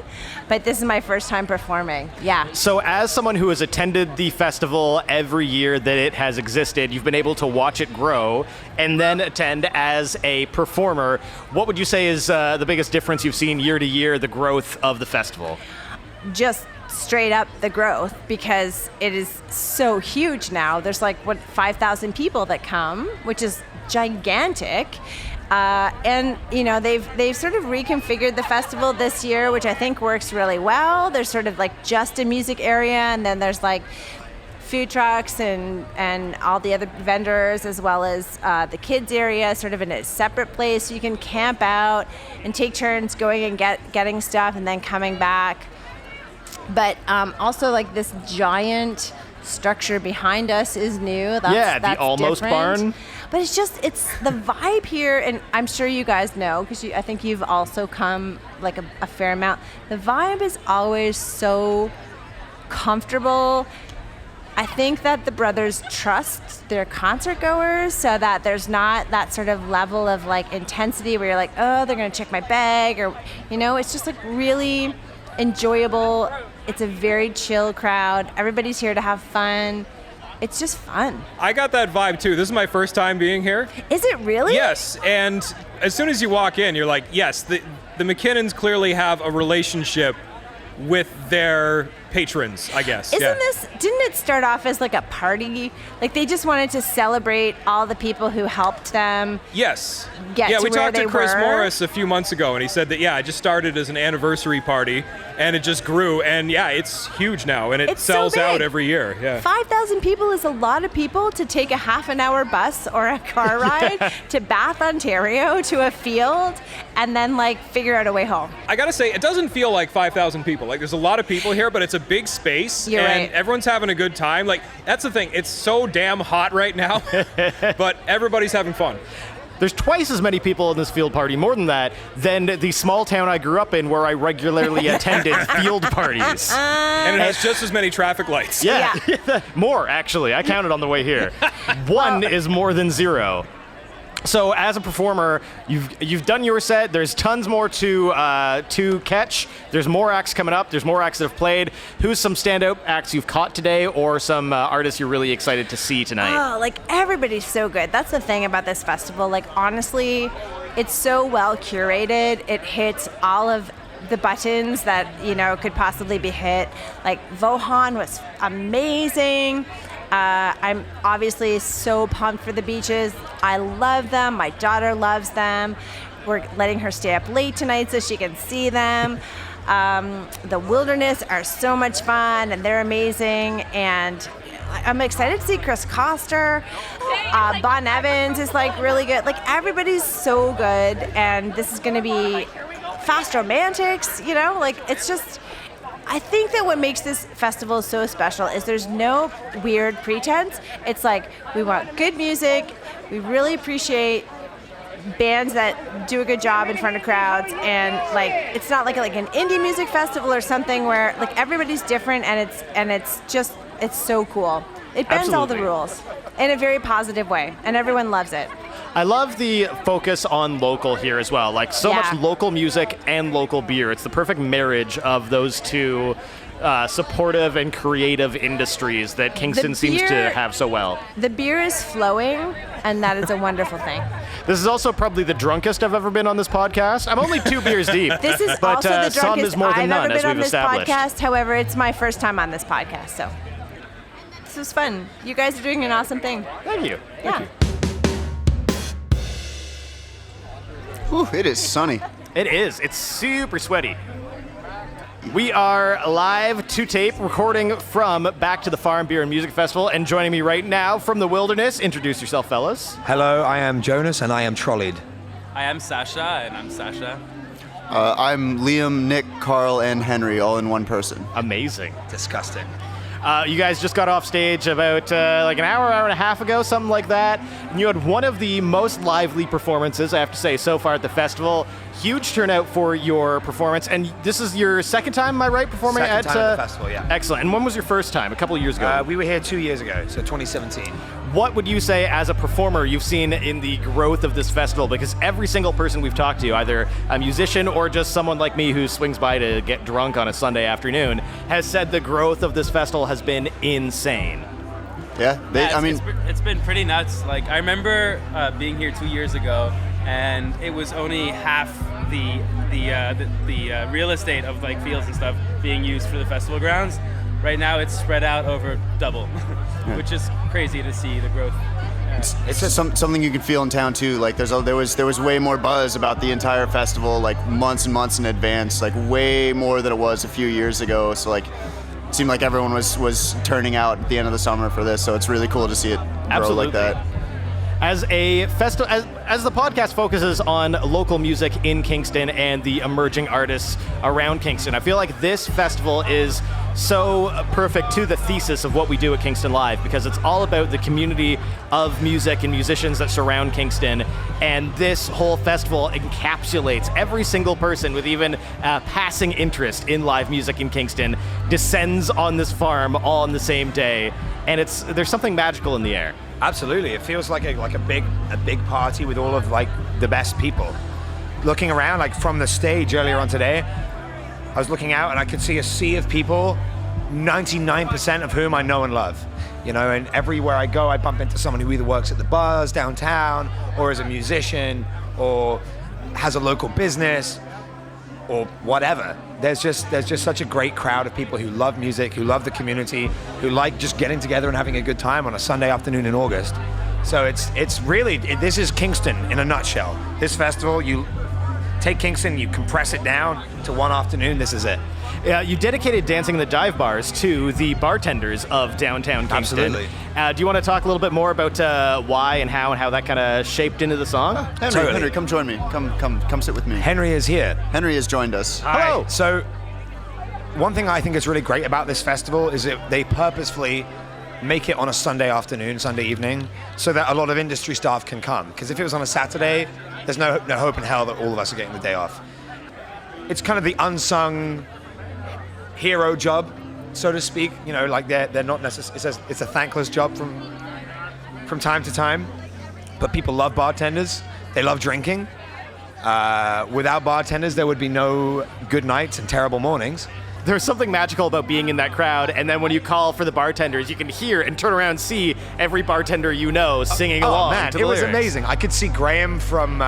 but this is my first time performing. Yeah. So as someone who has attended the festival every year that it has existed, you've been able to watch it grow and then attend as a performer. What would you say is the biggest difference you've seen year to year, the growth of the festival? Just straight up the growth, because it is so huge now. There's like 5,000 people that come, which is gigantic. And they've sort of reconfigured the festival this year, which I think works really well. There's sort of like just a music area, and then there's like food trucks and all the other vendors, as well as the kids area, sort of in a separate place. So you can camp out and take turns going and getting stuff and then coming back. But also, like, this giant structure behind us is new. That's the almost different. barn. But it's the vibe here, and I'm sure you guys know, because I think you've also come like a fair amount. The vibe is always so comfortable. I think that the brothers trust their concert goers, so that there's not that sort of level of like intensity where you're like, they're gonna check my bag, or it's just like really enjoyable. It's a very chill crowd. Everybody's here to have fun. It's just fun. I got that vibe too. This is my first time being here. Is it really? Yes, and as soon as you walk in, you're like, yes, the Mackinnons clearly have a relationship with their patrons, I guess. Didn't it start off as like a party? Like they just wanted to celebrate all the people who helped them. Yes. Get to we where talked to they Chris were. Morris a few months ago, and he said that, it just started as an anniversary party, and it just grew, and it's huge now, and it sells so out every year. Yeah. 5,000 people is a lot of people to take a half-an-hour bus or a car ride to Bath, Ontario, to a field, and then like figure out a way home. I gotta say, it doesn't feel like 5,000 people. Like there's a lot of people here, but it's a big space, You're and right. everyone's having a good time. Like that's the thing. It's so damn hot right now, but everybody's having fun. There's twice as many people in this field party, more than that, than the small town I grew up in where I regularly attended field parties. And it has just as many traffic lights. Yeah. More, actually. I counted on the way here. One is more than zero. So as a performer, you've done your set. There's tons more to catch. There's more acts coming up. There's more acts that have played. Who's some standout acts you've caught today, or some artists you're really excited to see tonight? Oh, like everybody's so good. That's the thing about this festival. Like honestly, it's so well curated. It hits all of the buttons that could possibly be hit. Like Vohan was amazing. I'm obviously so pumped for the beaches. I love them. My daughter loves them. We're letting her stay up late tonight so she can see them. The Wilderness are so much fun, and they're amazing. And I'm excited to see Chris Koster. Bon Evans is like really good. Like everybody's so good, and this is going to be Fast Romantics. You know, like it's just. I think that what makes this festival so special is there's no weird pretense. It's like we want good music. We really appreciate bands that do a good job in front of crowds, and like it's not like an indie music festival or something where like everybody's different, and it's so cool. It bends all the rules in a very positive way, and everyone loves it. I love the focus on local here as well. Like so much local music and local beer. It's the perfect marriage of those two supportive and creative industries that Kingston seems to have so well. The beer is flowing, and that is a wonderful thing. This is also probably the drunkest I've ever been on this podcast. I'm only 2 beers deep. This is but, also the some drunkest is more than I've none, ever been on this established. podcast. However, it's my first time on this podcast, so this was fun. You guys are doing an awesome thing. Thank you. Yeah. Whew, it is sunny. It is. It's super sweaty. We are live to tape, recording from Back to the Farm Beer and Music Festival, and joining me right now from the Wilderness. Introduce yourself, fellas. Hello, I am Jonas, and I am trolleyed. I am Sasha, and I'm Sasha. I'm Liam, Nick, Carl, and Henry, all in one person. Amazing. Disgusting. You guys just got off stage about like an hour and a half ago, something like that. And you had one of the most lively performances, I have to say, so far at the festival. Huge turnout for your performance. And this is your second time, am I right, performing Second at time at the festival, yeah. Excellent. And when was your first time? A couple of years ago? We were here 2 years ago, so 2017. What would you say as a performer you've seen in the growth of this festival? Because every single person we've talked to, either a musician or just someone like me who swings by to get drunk on a Sunday afternoon, has said the growth of this festival has been insane. Yeah, it's been pretty nuts. Like I remember being here 2 years ago, and it was only half the real estate of like fields and stuff being used for the festival grounds. Right now, it's spread out over double, which is crazy to see the growth. It's just something you can feel in town too. Like there was way more buzz about the entire festival, like months and months in advance, like way more than it was a few years ago. So like, it seemed like everyone was turning out at the end of the summer for this. So it's really cool to see it grow like that. As a festival, as the podcast focuses on local music in Kingston and the emerging artists around Kingston, I feel like this festival is so perfect to the thesis of what we do at Kingston Live, because it's all about the community of music and musicians that surround Kingston, and this whole festival encapsulates every single person with even a passing interest in live music in Kingston descends on this farm all on the same day, and there's something magical in the air. Absolutely, it feels like a big party with all of like the best people. Looking around, like from the stage earlier on today, I was looking out and I could see a sea of people, 99% of whom I know and love. You know, and everywhere I go, I bump into someone who either works at the bars downtown, or is a musician, or has a local business, or whatever. There's just such a great crowd of people who love music, who love the community, who like just getting together and having a good time on a Sunday afternoon in August. So it's really, this is Kingston in a nutshell. This festival, you take Kingston, you compress it down to one afternoon, this is it. You dedicated Dancing in the Dive Bars to the bartenders of downtown Kingston. Absolutely. Do you want to talk a little bit more about why and how that kind of shaped into the song? Henry, come join me. Come sit with me. Henry is here. Henry has joined us. Hello. Right. So one thing I think is really great about this festival is that they purposefully make it on a Sunday afternoon, Sunday evening, so that a lot of industry staff can come. Because if it was on a Saturday, there's no hope in hell that all of us are getting the day off. It's kind of the unsung hero job, so to speak. You know, like they're not necessarily. It's a thankless job from time to time. But people love bartenders. They love drinking. Without bartenders, there would be no good nights and terrible mornings. There's something magical about being in that crowd, and then when you call for the bartenders, you can hear and turn around and see every bartender you know singing along. Man, to it the was lyrics. amazing. I could see Graham from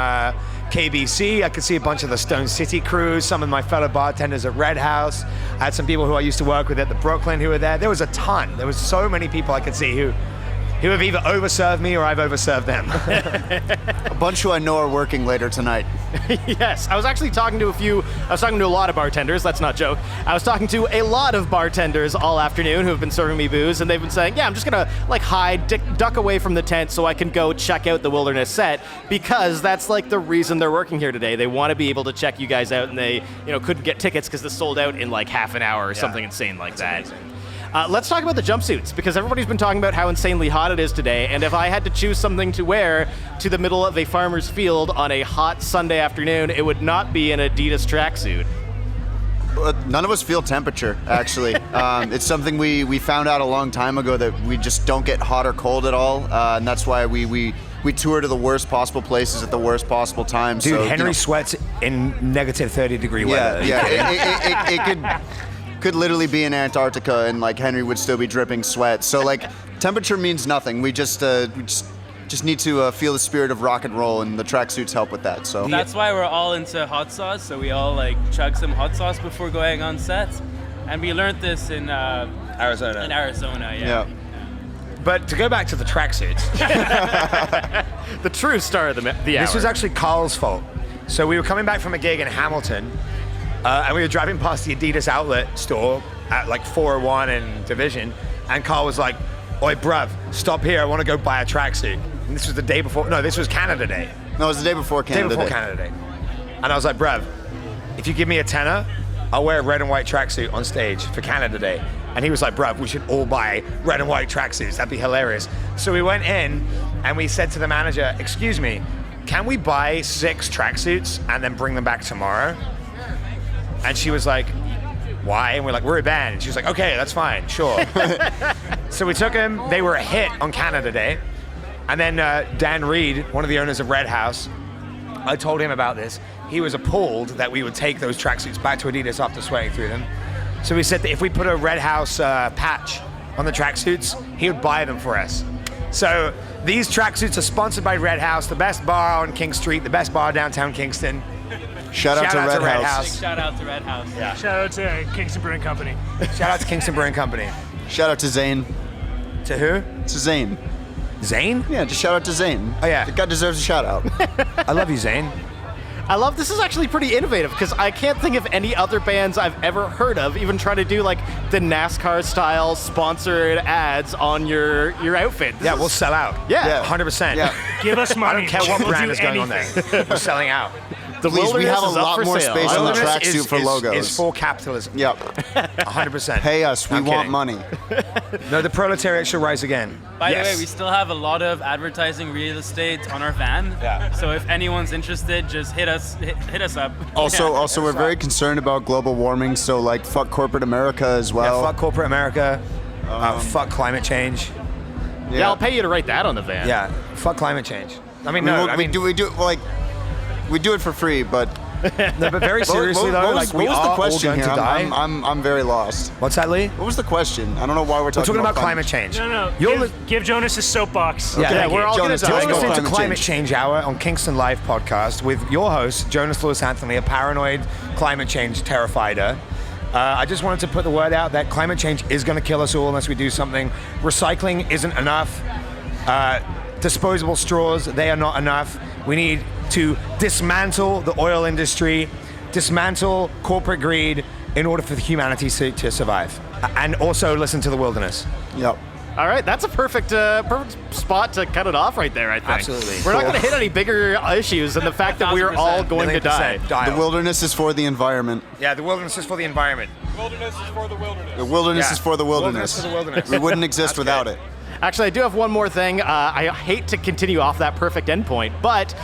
KBC. I could see a bunch of the Stone City crews, some of my fellow bartenders at Red House. I had some people who I used to work with at the Brooklyn who were there. There was a ton. There was so many people I could see who have either overserved me or I've overserved them. A bunch who I know are working later tonight. Yes, I was actually talking to a lot of bartenders, let's not joke. I was talking to a lot of bartenders all afternoon who have been serving me booze, and they've been saying, yeah, I'm just gonna like duck away from the tent so I can go check out the Wilderness set, because that's like the reason they're working here today. They want to be able to check you guys out, and they, couldn't get tickets because this sold out in like half an hour or something insane like that. Amazing. Let's talk about the jumpsuits, because everybody's been talking about how insanely hot it is today, and if I had to choose something to wear to the middle of a farmer's field on a hot Sunday afternoon, it would not be an Adidas tracksuit. None of us feel temperature, actually. It's something we found out a long time ago, that we just don't get hot or cold at all, and that's why we tour to the worst possible places at the worst possible times. Dude, so, Henry sweats in negative 30-degree weather. Yeah, it could literally be in Antarctica and like Henry would still be dripping sweat. So like temperature means nothing. We just need to feel the spirit of rock and roll, and the tracksuits help with that. So That's why we're all into hot sauce. So we all like chug some hot sauce before going on set, and we learned this in Arizona. Yeah. But to go back to the tracksuits, The true star of the hour. this was actually Carl's fault. So we were coming back from a gig in Hamilton, and we were driving past the Adidas outlet store at like 401 and Division, and Carl was like, "Oi, bruv, stop here. I want to go buy a tracksuit." And this was the day before. No, this was Canada Day. No, it was the day before Canada Day. Canada Day. And I was like, "Bruv, if you give me a tenner, I'll wear a red and white tracksuit on stage for Canada Day." And he was like, "Bruv, we should all buy red and white tracksuits. That'd be hilarious." So we went in and we said to the manager, "Excuse me, can we buy 6 tracksuits and then bring them back tomorrow?" And she was like, "Why?" And we're like, "We're a band." And she was like, "Okay, that's fine, sure." So we took them. They were a hit on Canada Day. And then Dan Reed, one of the owners of Red House, I told him about this. He was appalled that we would take those tracksuits back to Adidas after sweating through them. So we said that if we put a Red House patch on the tracksuits, he would buy them for us. So these tracksuits are sponsored by Red House, the best bar on King Street, the best bar downtown Kingston. Shout out to Red House. Big shout out to Red House. Yeah. Shout out to Kingston Brewing Company. Shout out to Kingston Brewing Company. Shout out to Zane. To who? To Zane. Zane? Yeah, just shout out to Zane. Oh, yeah. The guy deserves a shout out. I love you, Zane. I love this. Is actually pretty innovative, because I can't think of any other bands I've ever heard of even try to do like the NASCAR style sponsored ads on your outfit. Yeah, we'll sell out. Yeah. 100%. Yeah. Give us money. I don't care what We'll brand do is going on there. We're selling out. The Please, we Wilderness have a is up lot for more sale. space on the Wilderness tracksuit for logos. Is for capitalism. Yep. 100%. Pay us. We I'm want kidding. money. No, the proletariat shall rise again. By the way, we still have a lot of advertising real estate on our van. Yeah. So if anyone's interested, just hit us up. Also, we're very concerned about global warming, so like fuck corporate America as well. Yeah, fuck corporate America. Fuck climate change. Yeah, I'll pay you to write that on the van. Yeah, fuck climate change. I mean, we do it for free, but no, but very seriously though, what was the question here? I'm very lost. What's that, Lee? What was the question? I don't know why we're We're talking talking about climate change. No. You're Give Jonas his soapbox. Yeah, we're all gonna Jonas, die. let's You're go listening to climate Climate Change Hour on Kingston Live podcast with your host, Jonas Lewis Anthony, a paranoid climate change terrifieder. I just wanted to put the word out that climate change is going to kill us all unless we do something. Recycling isn't enough. Disposable straws, they are not enough. We need to dismantle the oil industry, dismantle corporate greed in order for humanity to survive. And also listen to the Wilderness. Yep. All right, that's a perfect spot to cut it off right there, I think. Absolutely. We're not going to hit any bigger issues than the fact that we're all going to die. The wilderness is for the environment. Yeah, the wilderness is for the environment. Wilderness is for the wilderness. The wilderness Yeah. is for the wilderness. Wilderness for the wilderness. We wouldn't exist That's without good. it. Actually, I do have one more thing. I hate to continue off that perfect endpoint, but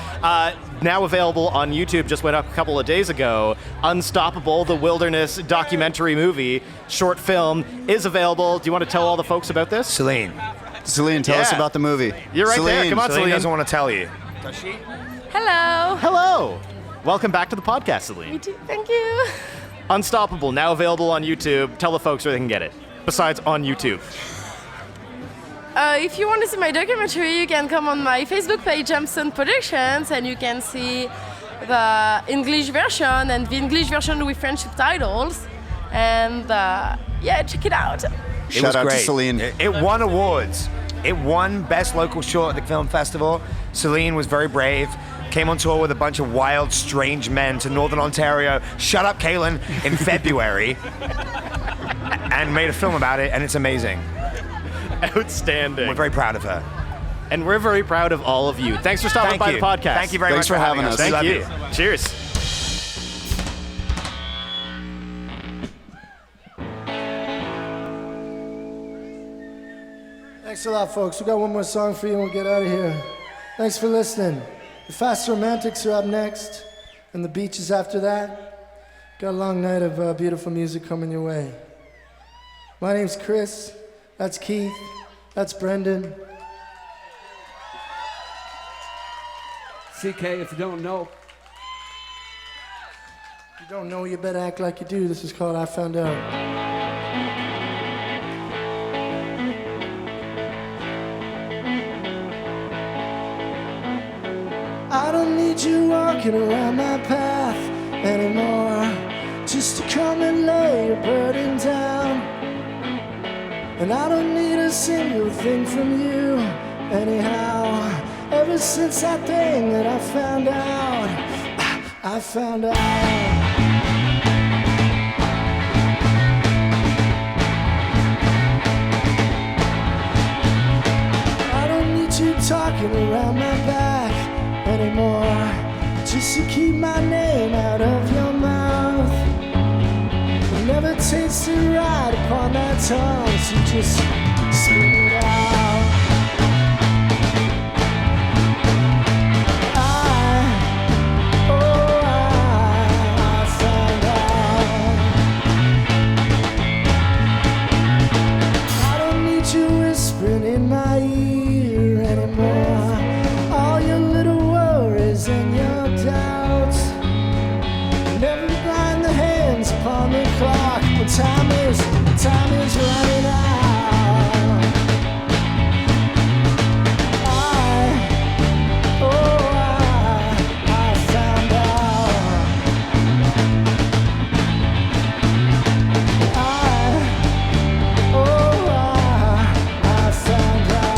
now available on YouTube, just went up a couple of days ago, Unstoppable, the Wilderness documentary movie, short film, is available. Do you want to tell all the folks about this? Celine. Celine, tell us Yeah. about the movie. You're right there. Come on, Celine Celine. doesn't want to tell you. Does she? Hello. Hello. Welcome back to the podcast, Celine. Thank you. Unstoppable, now available on YouTube. Tell the folks where they can get it, besides on YouTube. If you want to see my documentary, you can come on my Facebook page, Jamstone Productions, and you can see the English version and the English version with French subtitles. And yeah, check it out. Shout out to Celine. It won awards. It won Best Local Short at the film festival. Celine was very brave. Came on tour with a bunch of wild, strange men to Northern Ontario. Shut up, Kaylin, in February. And made a film about it, and it's amazing. Outstanding. We're very proud of her. And we're very proud of all of you. Thanks for stopping by the podcast. Thank you very much for having us. We love you. Cheers. Thanks a lot, folks. We got one more song for you and we'll get out of here. Thanks for listening. The Fast Romantics are up next, and the Beaches after that. Got a long night of beautiful music coming your way. My name's Chris. That's Keith. That's Brendan. CK, if you don't know. If you don't know, you better act like you do. This is called I Found Out. I don't need you walking around my path anymore, just to come and lay your burden down. And I don't need a single thing from you anyhow. Ever since that thing that I found out, I found out. I don't need you talking around my back anymore, just to keep my name out of your mouth. It never tasted right upon that tongue, so just spit it out. I found out. I don't need you whispering in my ear anymore, all your little worries and your doubts. Never grind the hands upon the clock when time is running out. I found out. I found out.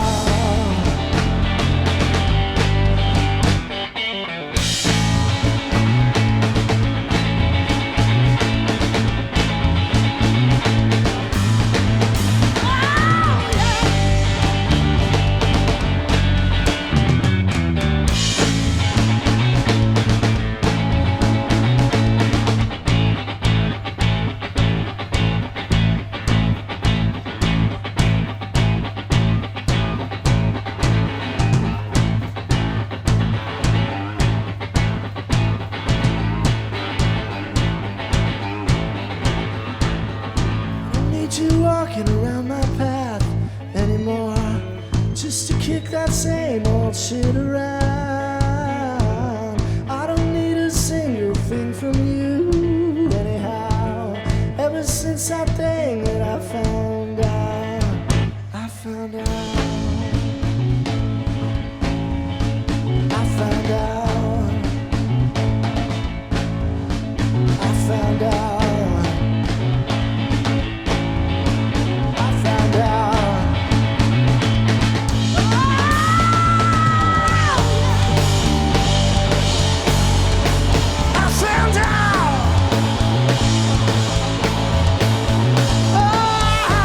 Walking around my path anymore, just to kick that same old shit around. I don't need a single thing from you anyhow. Ever since that thing that I found out, I found out. I found out. I found out. Oh,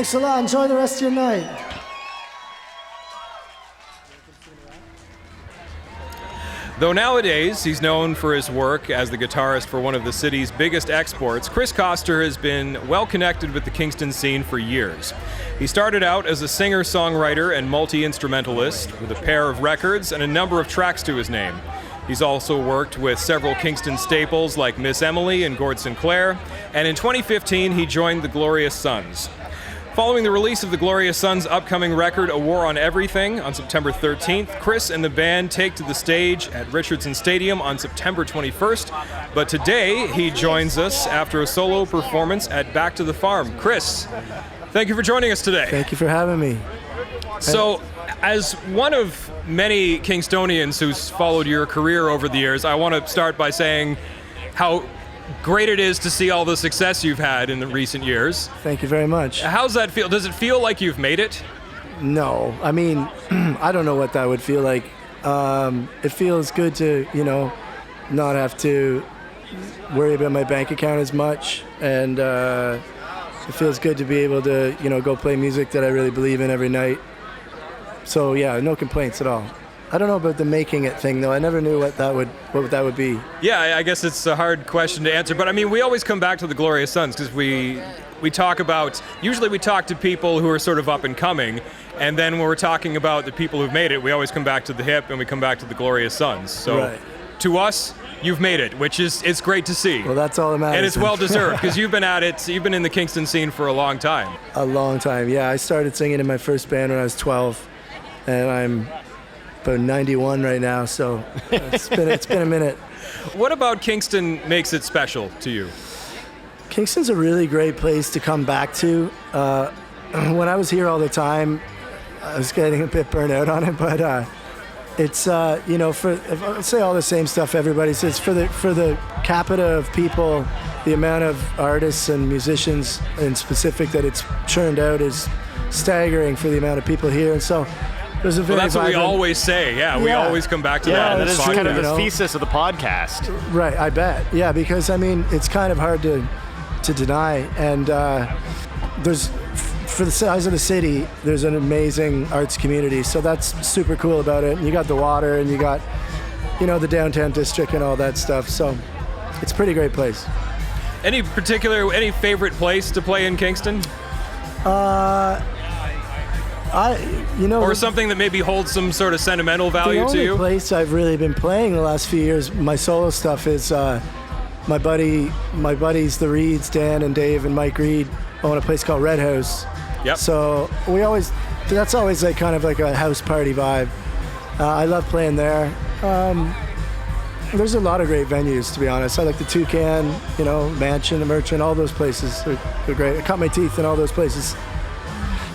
Thanks a lot. Enjoy the rest of your night. Though nowadays he's known for his work as the guitarist for one of the city's biggest exports, Chris Koster has been well connected with the Kingston scene for years. He started out as a singer-songwriter and multi-instrumentalist with a pair of records and a number of tracks to his name. He's also worked with several Kingston staples like Miss Emily and Gord Sinclair, and in 2015 he joined the Glorious Sons. Following the release of the Glorious Sons' upcoming record, A War on Everything, on September 13th, Chris and the band take to the stage at Richardson Stadium on September 21st. But today, he joins us after a solo performance at Back to the Farm. Chris, thank you for joining us today. Thank you for having me. So, as one of many Kingstonians who's followed your career over the years, I want to start by saying how great it is to see all the success you've had in the recent years. Thank you very much. How's that feel? Does it feel like you've made it? No, I mean, I don't know what that would feel like. It feels good to, not have to worry about my bank account as much, and it feels good to be able to, go play music that I really believe in every night. So yeah, no complaints at all. I don't know about the making it thing though. I never knew what that would be. Yeah, I guess it's a hard question to answer, but I mean, we always come back to the Glorious Sons because we talk about, usually we talk to people who are sort of up and coming, and then when we're talking about the people who've made it, we always come back to the hip and we come back to the Glorious Sons. So right. To us, you've made it, which is, it's great to see. Well, that's all that matters. And it's well deserved because you've been at it, you've been in the Kingston scene for a long time. A long time, yeah. I started singing in my first band when I was 12, and I'm about 91 right now, so it's been a minute. What about Kingston makes it special to you? Kingston's a really great place to come back to. When I was here all the time, I was getting a bit burnt out on it, but it's I say all the same stuff everybody says. For the capita of people, the amount of artists and musicians in specific that it's churned out is staggering for the amount of people here, and so. There's a very that's what we vibrant, always say. Yeah, we always come back to that. That is kind of the thesis of the podcast. Right, I bet. Yeah, because I mean, it's kind of hard to deny. And there's, for the size of the city, there's an amazing arts community. So that's super cool about it. And you got the water, and you got, the downtown district and all that stuff. So it's a pretty great place. Any favorite place to play in Kingston? Or something that maybe holds some sort of sentimental value to you? The only place I've really been playing the last few years, my solo stuff, is my buddies, the Reeds, Dan and Dave and Mike Reed, own a place called Red House. Yep. So that's always like kind of like a house party vibe. I love playing there. There's a lot of great venues, to be honest. I like the Toucan, Mansion, the Merchant, all those places. They're great. I cut my teeth in all those places.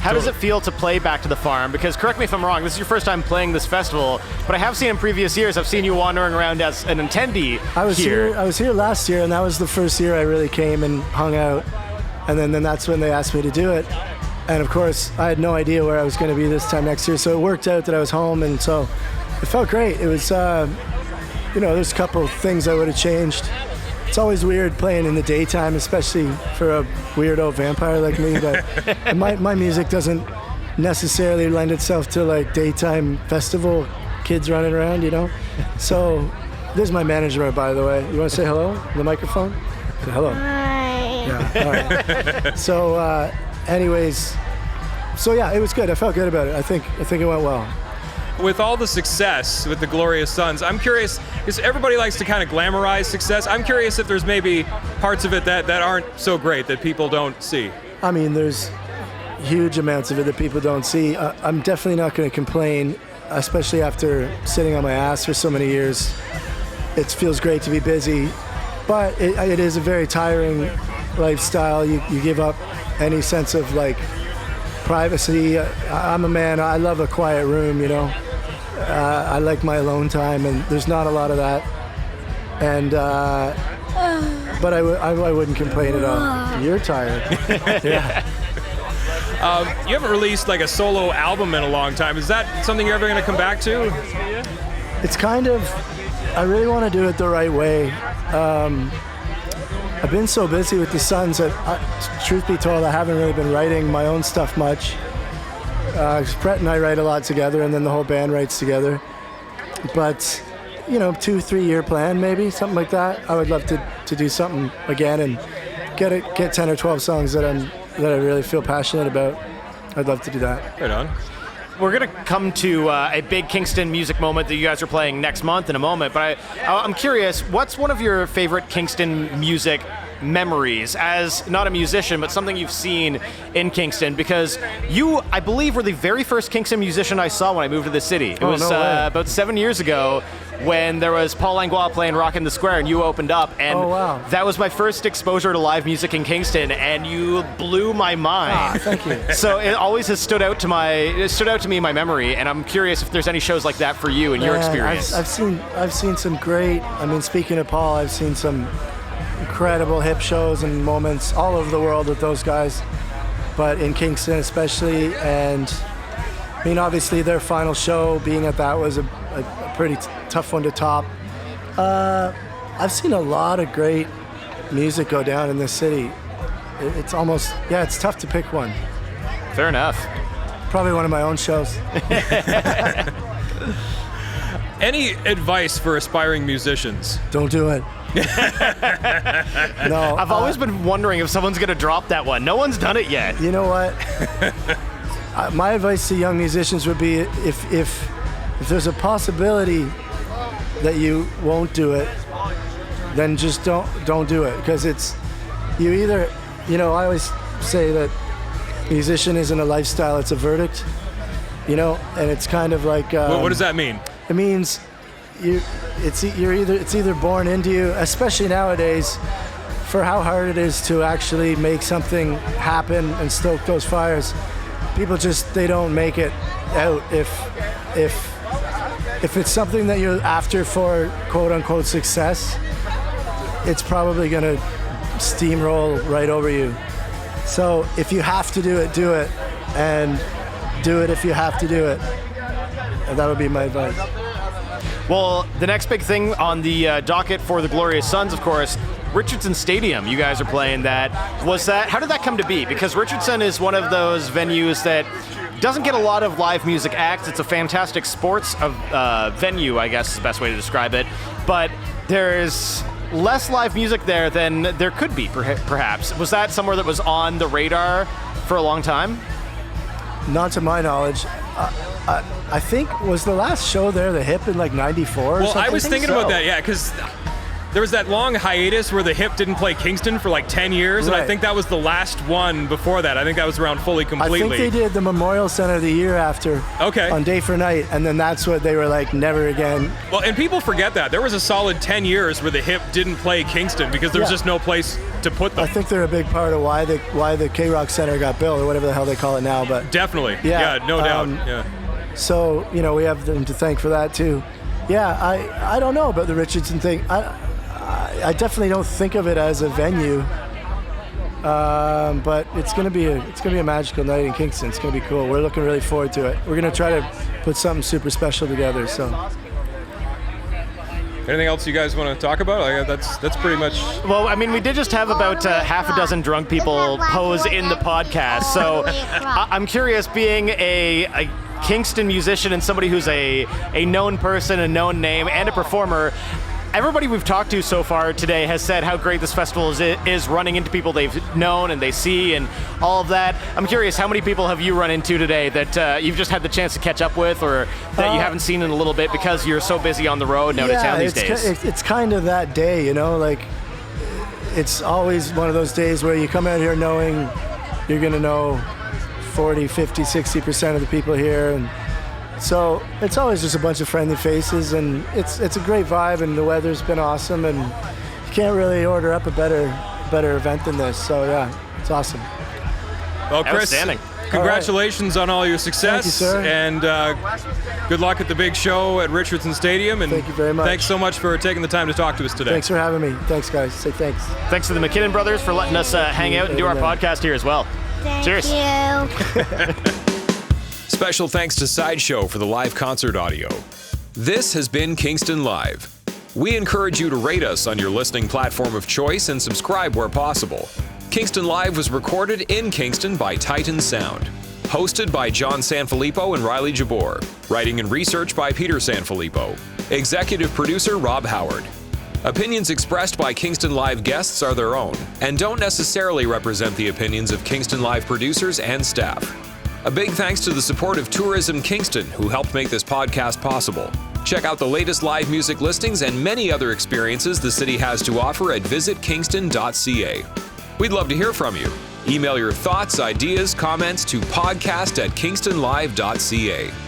How does it feel to play Back to the Farm? Because correct me if I'm wrong, this is your first time playing this festival, but I have seen in previous years, I've seen you wandering around as an attendee I was here last year, and that was the first year I really came and hung out, and then that's when they asked me to do it. And of course, I had no idea where I was going to be this time next year, so it worked out that I was home, and so it felt great. It was, there's a couple of things I would have changed. It's always weird playing in the daytime, especially for a weirdo vampire like me, but my music doesn't necessarily lend itself to like daytime festival kids running around, So this is my manager, by the way. You want to say hello on the microphone? Say hello. Hi. Yeah, all right. So anyways, it was good. I felt good about it. I think it went well. With all the success with the Glorious Sons, I'm curious, because everybody likes to kind of glamorize success. I'm curious if there's maybe parts of it that aren't so great that people don't see. I mean, there's huge amounts of it that people don't see. I'm definitely not going to complain, especially after sitting on my ass for so many years. It feels great to be busy, but it is a very tiring lifestyle. You give up any sense of like privacy. I'm a man, I love a quiet room, I like my alone time, and there's not a lot of that. And but I wouldn't complain at all. You're tired. Yeah. You haven't released like a solo album in a long time. Is that something you're ever going to come back to? It's kind of, I really want to do it the right way. I've been so busy with the Sons that, truth be told, I haven't really been writing my own stuff much. Brett and I write a lot together, and then the whole band writes together. But, 2-3 year plan maybe, something like that. I would love to do something again and get 10 or 12 songs that I really feel passionate about. I'd love to do that. Right on. We're going to come to a big Kingston music moment that you guys are playing next month in a moment, but I'm curious, what's one of your favorite Kingston music memories as not a musician, but something you've seen in Kingston? Because you, I believe, were the very first Kingston musician I saw when I moved to the city. It was about 7 years ago when there was Paul Langlois playing Rock in the Square and you opened up, and that was my first exposure to live music in Kingston, and you blew my mind. Thank you. So it always has stood out to me in my memory, and I'm curious if there's any shows like that for you in your experience. I've seen some great, speaking of Paul, I've seen some incredible hip shows and moments all over the world with those guys, but in Kingston especially. And obviously their final show, being at that, was a pretty tough one to top. I've seen a lot of great music go down in this city. It's almost, it's tough to pick one. Fair enough. Probably one of my own shows. Any advice for aspiring musicians? Don't do it. No, I've always been wondering if someone's going to drop that one. No one's done it yet. You know what? My advice to young musicians would be, if there's a possibility that you won't do it, then just don't do it. Because you either, I always say that musician isn't a lifestyle, it's a verdict. And it's kind of like... what does that mean? It means it's either born into you, especially nowadays, for how hard it is to actually make something happen and stoke those fires. People they don't make it out. If it's something that you're after for quote unquote success, it's probably gonna steamroll right over you. So if you have to do it, and do it if you have to do it. And that would be my advice. Well, the next big thing on the docket for the Glorious Sons, of course, Richardson Stadium. You guys are playing that. How did that come to be? Because Richardson is one of those venues that doesn't get a lot of live music acts. It's a fantastic sports venue, I guess is the best way to describe it. But there's less live music there than there could be, perhaps. Was that somewhere that was on the radar for a long time? Not to my knowledge. I think, was the last show there the Hip in like 94 or something? Well, I was thinking about that, because there was that long hiatus where the Hip didn't play Kingston for like 10 years, and I think that was the last one before that. I think that was around Fully Completely. I think they did the Memorial Center the year after on Day for Night, and then that's what they were like, never again. Well, and people forget that. There was a solid 10 years where the Hip didn't play Kingston because there was just no place to put them. I think they're a big part of why the K-Rock Center got built, or whatever the hell they call it now. But definitely. Yeah, no doubt. Yeah. So, we have them to thank for that too. Yeah, I don't know about the Richardson thing. I definitely don't think of it as a venue, but it's gonna be a magical night in Kingston. It's gonna be cool. We're looking really forward to it. We're gonna try to put something super special together. So. Anything else you guys want to talk about? That's pretty much... Well, we did just have about half a dozen drunk people pose in the podcast, so I'm curious, being a Kingston musician and somebody who's a known person, a known name, and a performer, everybody we've talked to so far today has said how great this festival is running into people they've known and they see and all of that. I'm curious, how many people have you run into today that you've just had the chance to catch up with, or that you haven't seen in a little bit because you're so busy on the road now to town these days? It's kind of that day, like it's always one of those days where you come out here knowing you're going to know 40, 50, 60% of the people here, and so it's always just a bunch of friendly faces, and it's a great vibe, and the weather's been awesome, and you can't really order up a better event than this. So yeah, it's awesome. Well, Chris, congratulations on all your success. Thank you, sir. And good luck at the big show at Richardson Stadium. And thank you very much. Thanks so much for taking the time to talk to us today. Thanks for having me. Thanks, guys. Say thanks. Thanks to the Mackinnon Brothers for letting us hang out and do our podcast here as well. Cheers. Thank you. Special thanks to Sideshow for the live concert audio. This has been Kingston Live. We encourage you to rate us on your listening platform of choice and subscribe where possible. Kingston Live was recorded in Kingston by Titan Sound. Hosted by John Sanfilippo and Riley Jabour. Writing and research by Peter Sanfilippo. Executive producer Rob Howard. Opinions expressed by Kingston Live guests are their own and don't necessarily represent the opinions of Kingston Live producers and staff. A big thanks to the support of Tourism Kingston, who helped make this podcast possible. Check out the latest live music listings and many other experiences the city has to offer at visitkingston.ca. We'd love to hear from you. Email your thoughts, ideas, comments to podcast@kingstonlive.ca.